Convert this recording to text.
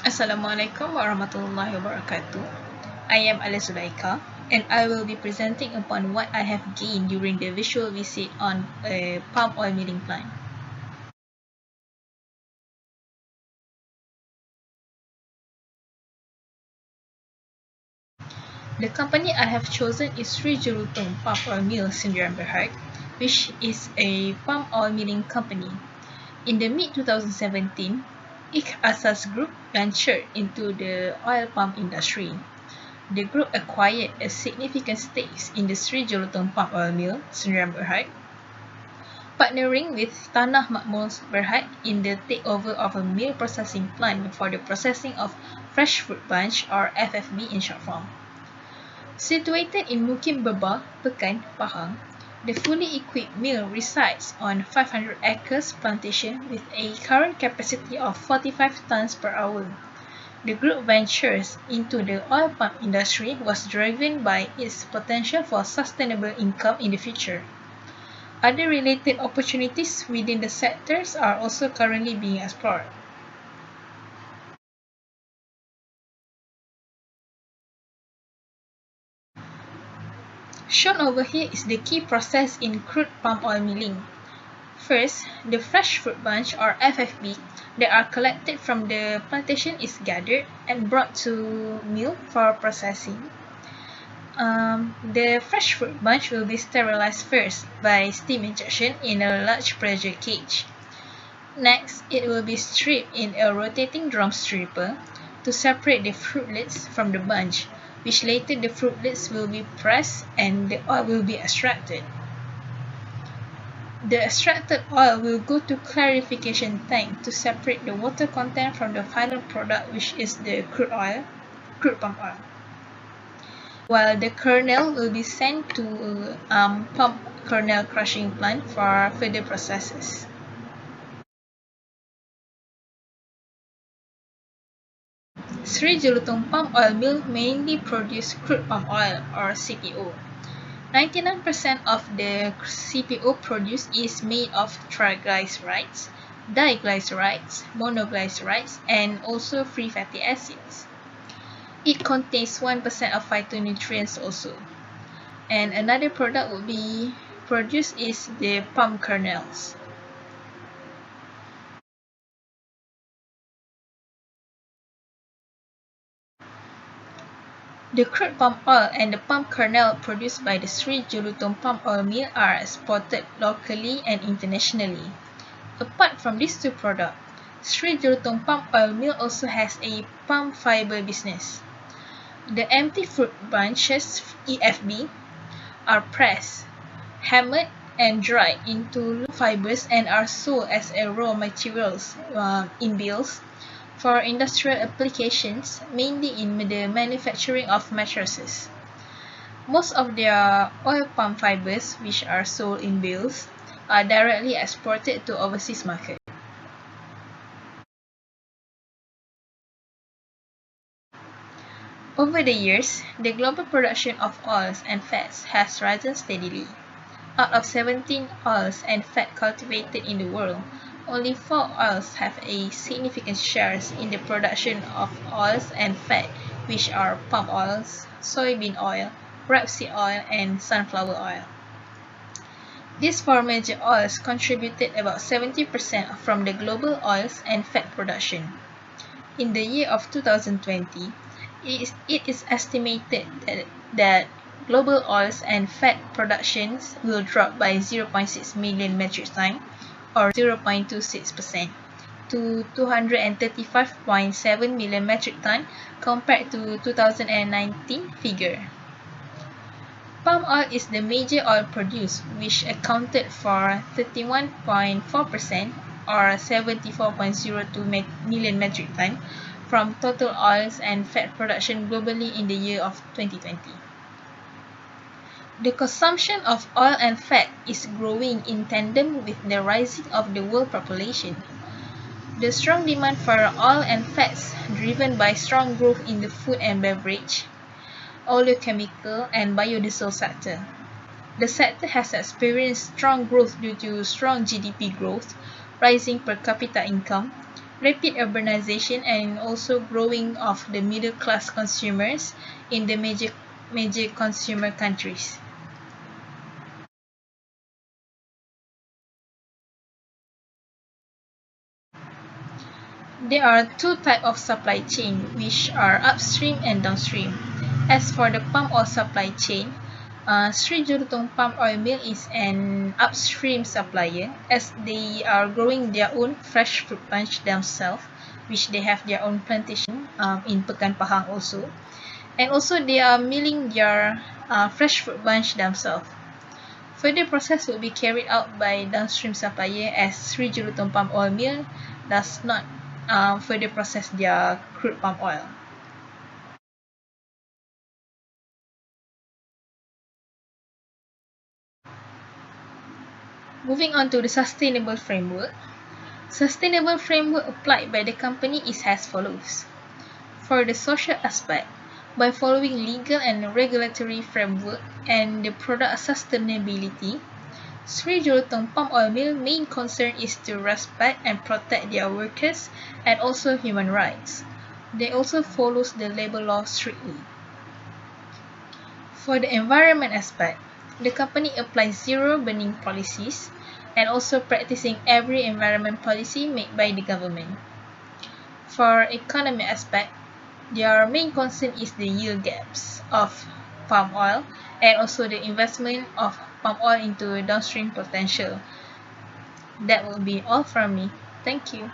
Assalamualaikum warahmatullahi wabarakatuh. I am Ala Zulaika and I will be presenting upon what I have gained during the visual visit on a palm oil milling plant. The company I have chosen is Sri Jelutong Palm Oil Mill Sdn Bhd, which is a palm oil milling company. In the mid-2017, Ik Asas Group ventured into the oil palm industry. The group acquired a significant stakes in the Sri Jelutong Palm Oil Mill Sdn Bhd, partnering with Tanah Makmur Berhad in the takeover of a meal processing plant for the processing of fresh fruit bunch or FFB in short form. Situated in Mukim Bebah, Pekan, Pahang, the fully equipped mill resides on 500 acres plantation with a current capacity of 45 tons per hour. The group ventures into the oil palm industry was driven by its potential for sustainable income in the future. Other related opportunities within the sectors are also currently being explored. Shown over here is the key process in crude palm oil milling. First, the fresh fruit bunch or FFB that are collected from the plantation is gathered and brought to mill for processing. The fresh fruit bunch will be sterilized first by steam injection in a large pressure cage. Next, it will be stripped in a rotating drum stripper to separate the fruitlets from the bunch, which later the fruitlets will be pressed and the oil will be extracted. The extracted oil will go to clarification tank to separate the water content from the final product, which is the crude palm oil. While the kernel will be sent to palm kernel crushing plant for further processes. Sri Jelutong Palm Oil Mill mainly produce crude palm oil or CPO. 99% of the CPO produced is made of triglycerides, diglycerides, monoglycerides, and also free fatty acids. It contains 1% of phytonutrients also. And another product will be produced is the palm kernels. The crude palm oil and the palm kernel produced by the Sri Jelutong Palm Oil Mill are exported locally and internationally. Apart from these two products, Sri Jelutong Palm Oil Mill also has a palm fiber business. The empty fruit bunches (EFB) are pressed, hammered, and dried into fibers and are sold as a raw materials in bales for industrial applications, mainly in the manufacturing of mattresses. Most of their oil palm fibers, which are sold in bales, are directly exported to overseas markets. Over the years, the global production of oils and fats has risen steadily. Out of 17 oils and fat cultivated in the world, only 4 oils have a significant share in the production of oils and fat, which are palm oils, soybean oil, rapeseed oil, and sunflower oil. These 4 major oils contributed about 70% from the global oils and fat production. In the year of 2020, it is estimated that global oils and fat productions will drop by 0.6 million metric tons or 0.26% to 235.7 million metric tons compared to 2019 figure. Palm oil is the major oil produced, which accounted for 31.4% or 74.02 million metric tons from total oils and fat production globally in the year of 2020. The consumption of oil and fat is growing in tandem with the rising of the world population. The strong demand for oil and fats, driven by strong growth in the food and beverage, oleochemical, and biodiesel sector. The sector has experienced strong growth due to strong GDP growth, rising per capita income, rapid urbanization and also growing of the middle class consumers in the major consumer countries. There are two types of supply chain, which are upstream and downstream. As for the palm oil supply chain, Sri Jurutong Palm Oil Mill is an upstream supplier, as they are growing their own fresh fruit punch themselves, which they have their own plantation in Pekan Pahang also. And also they are milling their fresh fruit bunch themselves. Further process will be carried out by downstream supplier, as Sri Jurutong Palm Oil Mill does not further process their crude palm oil. Moving on to the sustainable framework. Sustainable framework applied by the company is as follows. For the social aspect, by following legal and regulatory framework and the product sustainability, Sri Jurutong Palm Oil Mill main concern is to respect and protect their workers and also human rights. They also follows the labor law strictly. For the environment aspect, the company applies zero burning policies and also practicing every environment policy made by the government. For economy aspect, their main concern is the yield gaps of palm oil and also the investment of palm oil into downstream potential. That will be all from me. Thank you.